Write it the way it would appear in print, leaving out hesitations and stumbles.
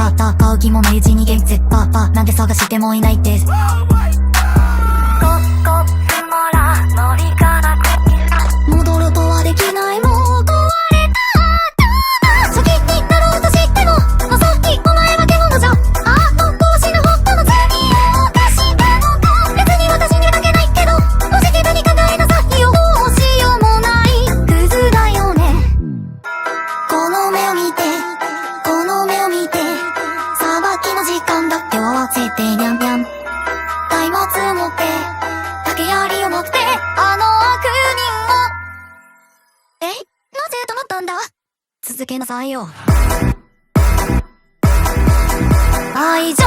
戦う気も身内に現絶パなんて探してもいないです。コッコッなら乗りかなく戻るとはできない、もう壊れた先になろうとしてもまさきお前は獣じゃ。死ぬほどの罪を犯したのか。別に私にだけないけどポジティブに考えなさいよ。どうしようもないクズだよね。この目を見てこの目を見て、裁きの時間だって合わせてニャンニャン。松明持って竹槍を持ってあの悪人を。なぜ止まったんだ。続けなさいよ。愛情